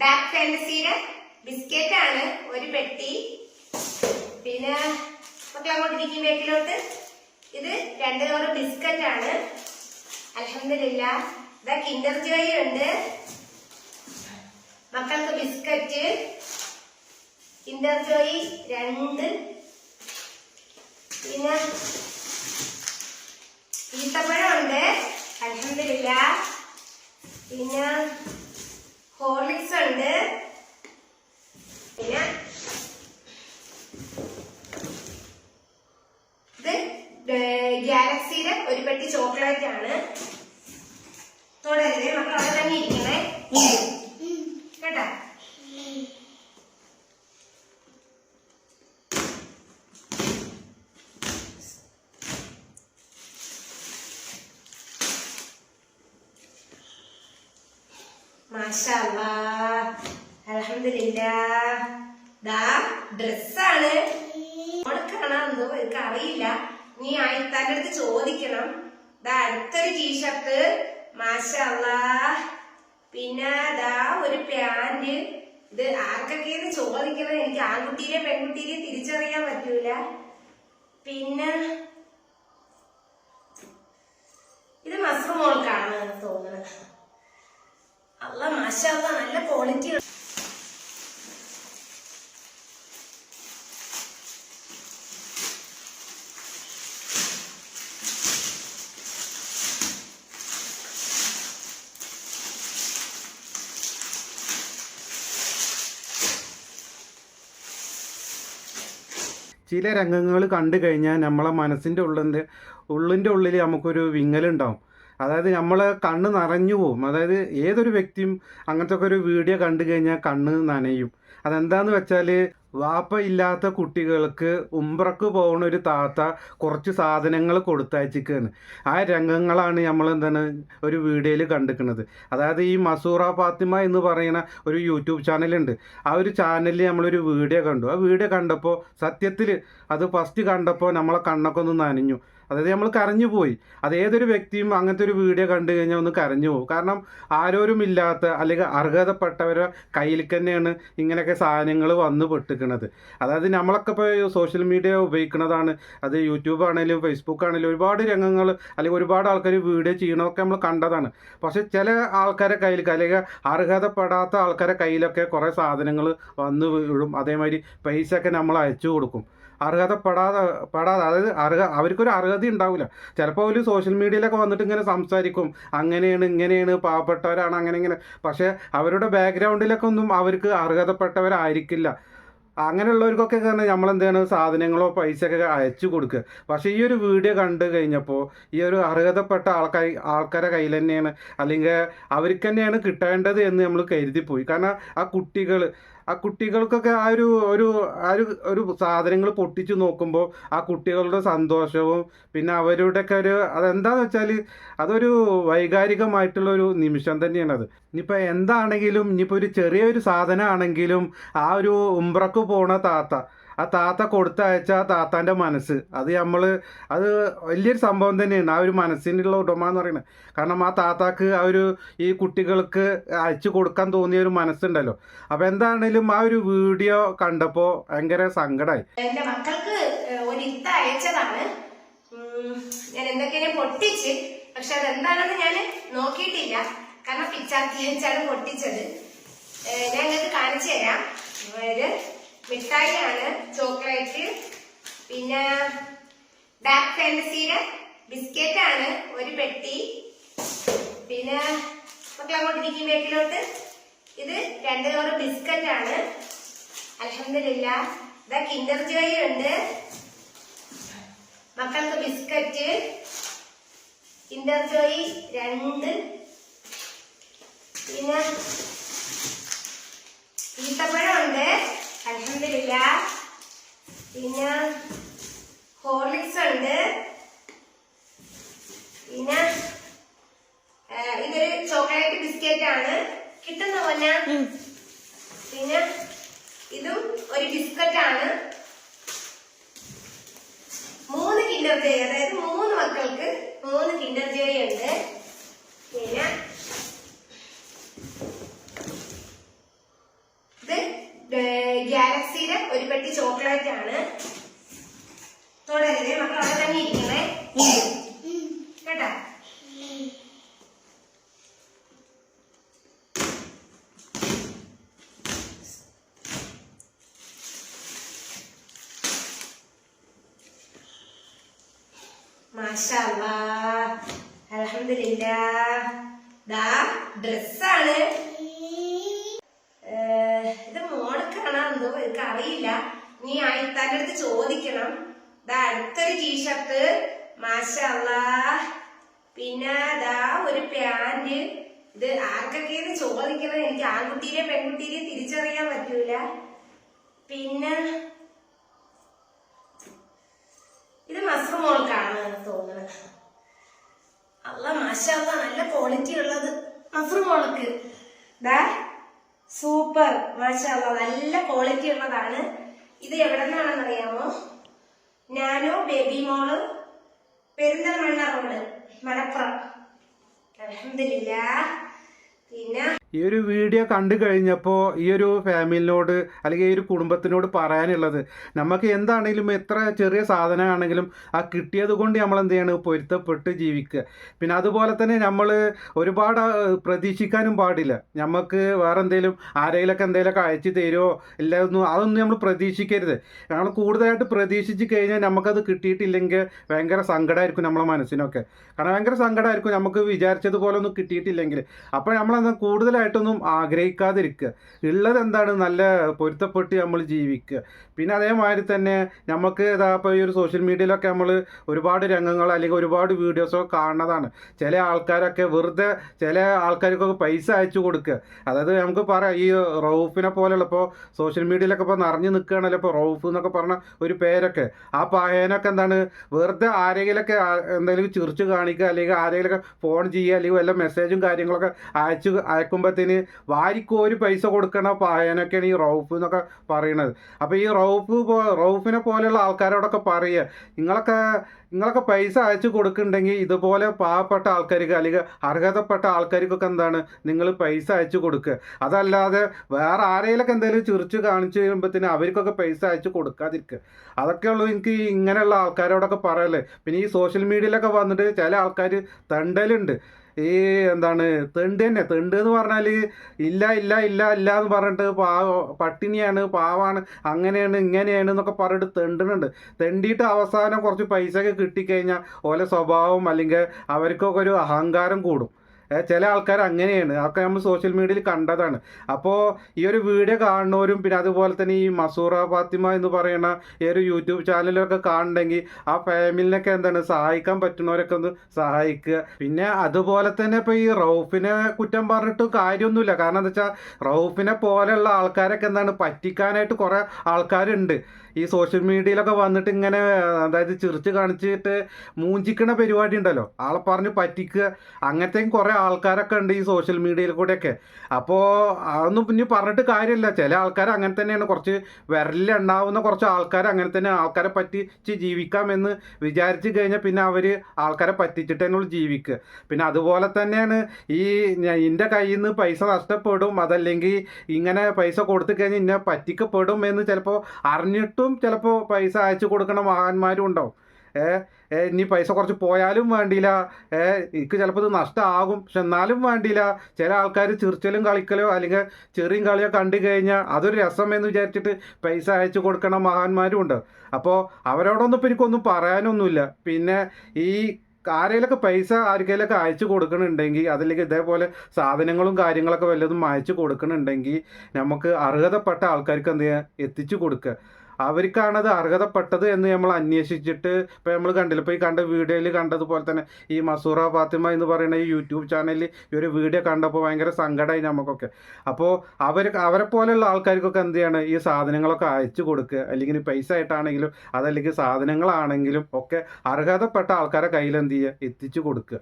Dark ഫാന്റസിയുടെ biscuit ആണ് ഒരു പെട്ടി. പിന്നെ മക്കൾ അങ്ങോട്ട് ഇരിക്കും ബേക്കിലോട്ട്. ഇത് 2 കവർ ബിസ്ക്കറ്റ് ആണ്. അൽഹംദുലില്ലാഹ്. ഇതാ കിൻഡർ ജോയ് ഉണ്ട്. മക്കൾക്ക് ബിസ്ക്കറ്റ് കിൻഡർ ജോയ് 2. പിന്നെ ഈത്തപ്പഴം ഉണ്ട്. അൽഹംദുലില്ലാഹ്. പിന്നെ ഹോർലിക്സ് ഉണ്ട്. പിന്നെ ഇത് ഗാലക്സിയുടെ ഒരു പെട്ടി ചോക്ലേറ്റ് ആണ്. തുടരുത് മക്കൾ അവിടെ തന്നെ ഇരിക്കണേ കേട്ടാ. മാഷാ അല്ലാഹ്. അൽഹംദുലില്ലാഹ്. ദാ ഡ്രസ്സാണ്. കാണാമെന്തോ എനിക്ക് അറിയില്ല. നീ ആയിത്താന്റെ അടുത്ത് ചോദിക്കണം. ദാ അടുത്തൊരു ടീഷർട്ട്. മാഷാ അല്ലാഹ്. പിന്നെ ദാ ഒരു പാന്റ്. ഇത് ആർക്കൊക്കെയെന്ന് ചോദിക്കണം. എനിക്ക് ആൺകുട്ടിയെ പെൺകുട്ടിയെ തിരിച്ചറിയാൻ പറ്റൂല. പിന്നെ ഇത് മസ്റു മോൾക്കാണ് തോന്നുന്നത്. അല്ലാ മാഷാ അല്ലാഹ് നല്ല ക്വാളിറ്റി. ചില രംഗങ്ങൾ കണ്ടു കഴിഞ്ഞാൽ നമ്മളെ മനസ്സിൻ്റെ ഉള്ളിൻ്റെ ഉള്ളിൽ നമുക്കൊരു വിങ്ങലുണ്ടാവും. അതായത് നമ്മളെ കണ്ണ് നിറഞ്ഞു പോവും. അതായത് ഏതൊരു വ്യക്തിയും അങ്ങനത്തെ ഒക്കെ ഒരു വീഡിയോ കണ്ടു കഴിഞ്ഞാൽ കണ്ണ് നനയും. അതെന്താന്ന് വെച്ചാൽ വാപ്പ ഇല്ലാത്ത കുട്ടികൾക്ക് ഉംറക്ക് പോകുന്ന ഒരു താത്ത കുറച്ച് സാധനങ്ങൾ കൊടുത്തയച്ചിരിക്കുകയാണ്. ആ രംഗങ്ങളാണ് നമ്മൾ ഒരു വീഡിയോയിൽ കണ്ടിരിക്കുന്നത്. അതായത് ഈ മസൂറ ഫാത്തിമ എന്ന് പറയുന്ന ഒരു യൂട്യൂബ് ചാനലുണ്ട്. ആ ഒരു ചാനലിൽ നമ്മളൊരു വീഡിയോ കണ്ടു. ആ വീഡിയോ കണ്ടപ്പോൾ സത്യത്തിൽ അത് ഫസ്റ്റ് കണ്ടപ്പോൾ നമ്മളെ കണ്ണൊക്കെ ഒന്ന് നനഞ്ഞു. അതായത് നമ്മൾ കരഞ്ഞു പോയി. അത് ഏതൊരു വ്യക്തിയും അങ്ങനത്തെ ഒരു വീഡിയോ കണ്ടു കഴിഞ്ഞാൽ ഒന്ന് കരഞ്ഞു പോകും. കാരണം ആരോരുമില്ലാത്ത അല്ലെങ്കിൽ അർഹതപ്പെട്ടവരുടെ കയ്യിൽ തന്നെയാണ് ഇങ്ങനെയൊക്കെ സാധനങ്ങൾ വന്ന് പെട്ടിക്കുന്നത്. അതായത് നമ്മളൊക്കെ ഇപ്പോൾ സോഷ്യൽ മീഡിയ ഉപയോഗിക്കുന്നതാണ്. അത് യൂട്യൂബ് ആണെങ്കിലും ഫേസ്ബുക്ക് ആണെങ്കിലും ഒരുപാട് രംഗങ്ങൾ അല്ലെങ്കിൽ ഒരുപാട് ആൾക്കാർ വീഡിയോ ചെയ്യണമൊക്കെ നമ്മൾ കണ്ടതാണ്. പക്ഷേ ചില ആൾക്കാരെ കയ്യിൽ അല്ലെങ്കിൽ അർഹതപ്പെടാത്ത ആൾക്കാരെ കയ്യിലൊക്കെ കുറേ സാധനങ്ങൾ വന്ന് വീഴും. അതേമാതിരി പൈസയൊക്കെ നമ്മൾ അയച്ചു കൊടുക്കും. അർഹതപ്പെടാതെ അതായത് അവർക്കൊരു അർഹത ഉണ്ടാവില്ല. ചിലപ്പോൾ അവർ സോഷ്യൽ മീഡിയയിലൊക്കെ വന്നിട്ട് ഇങ്ങനെ സംസാരിക്കും, അങ്ങനെയാണ് ഇങ്ങനെയാണ് പാവപ്പെട്ടവരാണ് അങ്ങനെ ഇങ്ങനെ. പക്ഷേ അവരുടെ ബാക്ക്ഗ്രൗണ്ടിലൊക്കെ ഒന്നും അവർക്ക് അർഹതപ്പെട്ടവരായിരിക്കില്ല. അങ്ങനെയുള്ളവർക്കൊക്കെ നമ്മളെന്താണ് സാധനങ്ങളോ പൈസയൊക്കെ അയച്ചു കൊടുക്കുക. പക്ഷേ ഈ ഒരു വീഡിയോ കണ്ടു കഴിഞ്ഞപ്പോൾ ഈ ഒരു അർഹതപ്പെട്ട ആൾക്കാരെ കയ്യിൽ തന്നെയാണ് അല്ലെങ്കിൽ അവർക്ക് തന്നെയാണ് കിട്ടേണ്ടത് എന്ന് നമ്മൾ കരുതിപ്പോയി. കാരണം ആ കുട്ടികൾക്കൊക്കെ ആ ഒരു സാധനങ്ങൾ പൊട്ടിച്ച് നോക്കുമ്പോൾ ആ കുട്ടികളുടെ സന്തോഷവും പിന്നെ അവരുടെയൊക്കെ അതെന്താണെന്ന് വെച്ചാൽ അതൊരു വൈകാരികമായിട്ടുള്ളൊരു നിമിഷം തന്നെയാണത്. ഇനിയിപ്പോൾ എന്താണെങ്കിലും ഇനിയിപ്പോൾ ഒരു ചെറിയൊരു സാധനമാണെങ്കിലും ആ ഒരു ഉംറക്ക് പോണ ആ താത്ത കൊടുത്തയച്ച ആ താത്താൻ്റെ മനസ്സ് അത് വലിയൊരു സംഭവം തന്നെയാണ്. ആ ഒരു മനസ്സിനുള്ള ഉടമ എന്ന് പറയുന്നത്. കാരണം ആ താത്താക്ക് ഈ കുട്ടികൾക്ക് അയച്ചു കൊടുക്കാൻ തോന്നിയ ഒരു മനസ്സുണ്ടല്ലോ. അപ്പം എന്താണെങ്കിലും ആ ഒരു വീഡിയോ കണ്ടപ്പോൾ ഭയങ്കര സങ്കടമായി. എന്റെ മക്കൾക്ക് ഒരു ഇത്ത അയച്ചതാണ്. ഞാൻ എന്തൊക്കെയാണ് പൊട്ടിച്ച്, പക്ഷെ അതെന്താണെന്ന് ഞാൻ നോക്കിയിട്ടില്ല. കാരണം പിച്ചാത്തി വെച്ചാണ് പൊട്ടിച്ചത്. ഞാൻ നിങ്ങൾക്ക് കാണിച്ചു തരാം. മിഠായിയാണ്, ചോക്ലേറ്റ്. പിന്നെ ഡാർക്ക് ഫാന്റസിയുടെ ബിസ്ക്കറ്റ് ആണ് ഒരു പെട്ടി. പിന്നെ മക്കൾ അങ്ങോട്ട് ഇരിക്കും ബേക്കിലോട്ട്. ഇത് 2 കവർ ബിസ്ക്കറ്റ് ആണ്. അൽഹംദുലില്ലാഹ്. ഇതാ കിൻഡർ ജോയ് ഉണ്ട്. മക്കൾക്ക് ബിസ്ക്കറ്റ് കിൻഡർ ജോയ് 2. പിന്നെ ഈത്തപ്പഴം ഉണ്ട്. അൽഹംദുലില്ലാഹ്. പിന്നെ ഹോർലിക്സ് ഉണ്ട്. പിന്നെ ഇതൊരു ചോക്ലേറ്റ് ബിസ്ക്കറ്റ് ആണ്. കിട്ടുന്ന പോലെ. പിന്നെ ഇതും ഒരു ബിസ്ക്കറ്റ് ആണ്. 3 കിൻഡർ ജോയ്, അതായത് 3 മക്കൾക്ക് 3 കിൻഡർ ജോയ് ഉണ്ട്. പിന്നെ ഗാലക്സിയുടെ ഒരു പെട്ടി ചോക്ലേറ്റ് ആണ്. തുടരുതേ മക്കൾ, അവിടെ തന്നെ ഇരിക്കണേ കേട്ടാ. മാഷാ അല്ലാഹ്, അൽഹംദുലില്ലാഹ്. ദാ ഡ്രസ്സാണ്. ഇത് മോൾക്കാണോ എന്തോ എനിക്ക് അറിയില്ല, നീ ആയിത്താന്റെ അടുത്ത് ചോദിക്കണം. ദാ അടുത്തൊരു ടീഷർട്ട്, മാഷാ അല്ലാഹ്. പിന്നെ ദാ ഒരു പാന്റ്. ഇത് ആർക്കൊക്കെയെന്ന് ചോദിക്കണം, എനിക്ക് ആൺകുട്ടിയെ പെൺകുട്ടിയെ തിരിച്ചറിയാൻ പറ്റൂല. പിന്നെ ഇത് മസ്റു മോൾക്കാണ് തോന്നുന്നത്. അല്ല മാഷാ അല്ലാഹ്, നല്ല ക്വാളിറ്റി ഉള്ളത് മസ്റു മോൾക്ക്. ദാ സൂപ്പർ, മാഷാ അല്ലാഹ്, നല്ല ക്വാളിറ്റി ഉള്ളതാണ്. ഇത് എവിടെ നിന്നാണെന്ന് അറിയാമോ? നാനോ ബേബി മോള്, പെരിന്തൽമണ്ണ റോഡ്, മലപ്പുറം. അൽഹംദുലില്ലാഹ്. പിന്നെ ഈ ഒരു വീഡിയോ കണ്ടു കഴിഞ്ഞപ്പോൾ ഈ ഒരു ഫാമിലിനോട് അല്ലെങ്കിൽ ഈ ഒരു കുടുംബത്തിനോട് പറയാനുള്ളത്, നമുക്ക് എന്താണെങ്കിലും എത്ര ചെറിയ സാധനമാണെങ്കിലും ആ കിട്ടിയത് കൊണ്ട് നമ്മൾ എന്ത് ചെയ്യണം, പൊരുത്തപ്പെട്ട് ജീവിക്കുക. പിന്നെ അതുപോലെ തന്നെ നമ്മൾ ഒരുപാട് പ്രതീക്ഷിക്കാനും പാടില്ല. നമുക്ക് വേറെ എന്തെങ്കിലും ആരെങ്കിലൊക്കെ എന്തെങ്കിലുമൊക്കെ അയച്ചു തരുമോ ഇല്ല അതൊന്നും നമ്മൾ പ്രതീക്ഷിക്കരുത്. നമ്മൾ കൂടുതലായിട്ട് പ്രതീക്ഷിച്ച് കഴിഞ്ഞാൽ നമുക്കത് കിട്ടിയിട്ടില്ലെങ്കിൽ ഭയങ്കര സങ്കടമായിരിക്കും നമ്മളെ മനസ്സിനൊക്കെ. കാരണം ഭയങ്കര സങ്കടമായിരിക്കും നമുക്ക് വിചാരിച്ചതുപോലെ ഒന്നും കിട്ടിയിട്ടില്ലെങ്കിൽ. അപ്പോൾ നമ്മളത് കൂടുതലായിട്ടൊന്നും ആഗ്രഹിക്കാതിരിക്കുക. ഉള്ളത് എന്താണ്, നല്ല പൊരുത്തപ്പെട്ട് നമ്മൾ ജീവിക്കുക. പിന്നെ അതേമാതിരി തന്നെ നമുക്ക് ഇപ്പോൾ ഈ ഒരു സോഷ്യൽ മീഡിയയിലൊക്കെ നമ്മൾ ഒരുപാട് രംഗങ്ങൾ അല്ലെങ്കിൽ ഒരുപാട് വീഡിയോസൊക്കെ കാണുന്നതാണ്. ചില ആൾക്കാരൊക്കെ വെറുതെ ചില ആൾക്കാർക്കൊക്കെ പൈസ അയച്ചു കൊടുക്കുക. അതായത് നമുക്ക് പറയാം, ഈ റൌഫിനെ പോലെയുള്ള ഇപ്പോൾ സോഷ്യൽ മീഡിയയിലൊക്കെ ഇപ്പോൾ നിറഞ്ഞു നിൽക്കുകയാണല്ലോ ഇപ്പോൾ റൌഫ് എന്നൊക്കെ പറഞ്ഞ ഒരു പേരൊക്കെ. ആ പയ്യനൊക്കെ എന്താണ്, വെറുതെ ആരെങ്കിലൊക്കെ എന്തെങ്കിലും ചിരിച്ച് കാണിക്കുക, അല്ലെങ്കിൽ ആരെങ്കിലൊക്കെ ഫോൺ ചെയ്യുക, അല്ലെങ്കിൽ വല്ല മെസ്സേജും കാര്യങ്ങളൊക്കെ അയക്കുമ്പോഴത്തേന് വാരിക്കോരി പൈസ കൊടുക്കണ പയ്യനൊക്കെയാണ് ഈ റൌഫ് എന്നൊക്കെ പറയണത്. അപ്പോൾ ഈ റൌഫിനെ പോലെയുള്ള ആൾക്കാരോടൊക്കെ പറയുക, നിങ്ങളൊക്കെ പൈസ അയച്ചു കൊടുക്കുന്നുണ്ടെങ്കിൽ ഇതുപോലെ പാവപ്പെട്ട ആൾക്കാർക്ക് അല്ലെങ്കിൽ അർഹതപ്പെട്ട ആൾക്കാർക്കൊക്കെ എന്താണ് നിങ്ങൾ പൈസ അയച്ചു കൊടുക്കുക. അതല്ലാതെ വേറെ ആരെങ്കിലൊക്കെ എന്തെങ്കിലും ചിരിച്ച് കാണിച്ചു കഴിയുമ്പോഴത്തേന് അവർക്കൊക്കെ പൈസ അയച്ചു കൊടുക്കാതിരിക്കുക. അതൊക്കെയുള്ളൂ എനിക്ക് ഇങ്ങനെയുള്ള ആൾക്കാരോടൊക്കെ പറയല്ലേ. പിന്നെ ഈ സോഷ്യൽ മീഡിയയിലൊക്കെ വന്നിട്ട് ചില ആൾക്കാർ തണ്ടലുണ്ട്. ഈ എന്താണ് തെണ്ട് എന്ന് പറഞ്ഞാൽ ഇല്ല ഇല്ല ഇല്ല ഇല്ല എന്ന് പറഞ്ഞിട്ട് പട്ടിണിയാണ്, പാവാണ്, അങ്ങനെയാണ് ഇങ്ങനെയാണ് എന്നൊക്കെ പറഞ്ഞിട്ട് തെണ്ടുന്നുണ്ട്. തെണ്ടിയിട്ട് അവസാനം കുറച്ച് പൈസയൊക്കെ കിട്ടിക്കഴിഞ്ഞാൽ ഓലെ സ്വഭാവം അല്ലെങ്കിൽ അവർക്കൊക്കെ ഒരു അഹങ്കാരം കൂടും. ചില ആൾക്കാർ അങ്ങനെയാണ്. അതൊക്കെ നമ്മൾ സോഷ്യൽ മീഡിയയിൽ കണ്ടതാണ്. അപ്പോൾ ഈ ഒരു വീഡിയോ കാണുന്നവരും പിന്നെ അതുപോലെ തന്നെ ഈ മസൂറ ഫാത്തിമ എന്ന് പറയുന്ന ഈ ഒരു യൂട്യൂബ് ചാനലൊക്കെ കാണുന്നുണ്ടെങ്കിൽ ആ ഫാമിലിനൊക്കെ എന്താണ് സഹായിക്കാൻ പറ്റുന്നവരൊക്കെ ഒന്ന് സഹായിക്കുക. പിന്നെ അതുപോലെ തന്നെ ഇപ്പോൾ ഈ റൌഫിനെ കുറ്റം പറഞ്ഞിട്ട് കാര്യമൊന്നുമില്ല. കാരണം എന്താ വെച്ചാൽ റൌഫിനെ പോലെയുള്ള ആൾക്കാരൊക്കെ എന്താണ് പറ്റിക്കാനായിട്ട് കുറേ ആൾക്കാരുണ്ട്. ഈ സോഷ്യൽ മീഡിയയിലൊക്കെ വന്നിട്ട് ഇങ്ങനെ അതായത് ചിരിച്ച് കാണിച്ചിട്ട് മൂഞ്ചിക്കണ പരിപാടി ഉണ്ടല്ലോ, ആളെ പറഞ്ഞ് പറ്റിക്കുക, അങ്ങനത്തെയും കുറേ ആൾക്കാരൊക്കെ ഉണ്ട് ഈ സോഷ്യൽ മീഡിയയിൽ കൂടെയൊക്കെ. അപ്പോൾ അതൊന്നും പിന്നെ പറഞ്ഞിട്ട് കാര്യമില്ല. ചില ആൾക്കാർ അങ്ങനെ തന്നെയാണ്. കുറച്ച് വിരലിലുണ്ടാവുന്ന കുറച്ച് ആൾക്കാർ അങ്ങനെ തന്നെ ആൾക്കാരെ പറ്റിച്ച് ജീവിക്കാമെന്ന് വിചാരിച്ച് കഴിഞ്ഞാൽ പിന്നെ അവർ ആൾക്കാരെ പറ്റിച്ചിട്ട് തന്നെയുള്ള ജീവിക്കുക. പിന്നെ അതുപോലെ തന്നെയാണ് ഈ എൻ്റെ കയ്യിൽ നിന്ന് പൈസ നഷ്ടപ്പെടും, അതല്ലെങ്കിൽ ഇങ്ങനെ പൈസ കൊടുത്തു കഴിഞ്ഞാൽ ഇന്നെ പറ്റിക്കപ്പെടും എന്ന് ചിലപ്പോൾ അറിഞ്ഞിട്ടും ചിലപ്പോൾ പൈസ അയച്ചു കൊടുക്കണ മഹാന്മാരും ഉണ്ടാവും. ഇനി പൈസ കുറച്ച് പോയാലും വേണ്ടിയില്ല, എനിക്ക് ചിലപ്പോൾ ഇത് നഷ്ടമാകും, പക്ഷെ എന്നാലും വേണ്ടിയില്ല. ചില ആൾക്കാർ ചിരിച്ചലും കളിക്കലോ അല്ലെങ്കിൽ ചെറിയും കളിയോ കണ്ടു കഴിഞ്ഞാൽ അതൊരു രസം എന്ന് വിചാരിച്ചിട്ട് പൈസ അയച്ചു കൊടുക്കണ മഹാന്മാരും ഉണ്ട്. അപ്പോൾ അവരോടൊന്നും ഇപ്പോൾ എനിക്കൊന്നും പറയാനൊന്നുമില്ല. പിന്നെ ഈ ആരെങ്കിലൊക്കെ പൈസ ആർക്കെങ്കിലൊക്കെ അയച്ചു കൊടുക്കണുണ്ടെങ്കിൽ അതല്ലെങ്കിൽ ഇതേപോലെ സാധനങ്ങളും കാര്യങ്ങളൊക്കെ വല്ലതും അയച്ചു കൊടുക്കണുണ്ടെങ്കിൽ നമുക്ക് അർഹതപ്പെട്ട ആൾക്കാർക്ക് എന്ത് ചെയ്യുക, എത്തിച്ചു കൊടുക്കുക. അവർക്കാണത് അർഹതപ്പെട്ടത് എന്ന് നമ്മൾ അന്വേഷിച്ചിട്ട് ഇപ്പോൾ നമ്മൾ കണ്ടില്ല, ഇപ്പോൾ ഈ കണ്ട വീഡിയോയിൽ കണ്ടതുപോലെ തന്നെ ഈ മസൂറ ഫാത്തിമ എന്ന് പറയുന്ന ഈ യൂട്യൂബ് ചാനലിൽ ഈ ഒരു വീഡിയോ കണ്ടപ്പോൾ ഭയങ്കര സങ്കടമായി നമുക്കൊക്കെ. അപ്പോൾ അവരെ പോലെയുള്ള ആൾക്കാർക്കൊക്കെ എന്ത് ചെയ്യണം, ഈ സാധനങ്ങളൊക്കെ അയച്ചു കൊടുക്കുക. അല്ലെങ്കിൽ പൈസ ആയിട്ടാണെങ്കിലും അതല്ലെങ്കിൽ സാധനങ്ങളാണെങ്കിലും ഒക്കെ അർഹതപ്പെട്ട ആൾക്കാരെ കയ്യിൽ എന്ത് ചെയ്യുക, എത്തിച്ചു കൊടുക്കുക.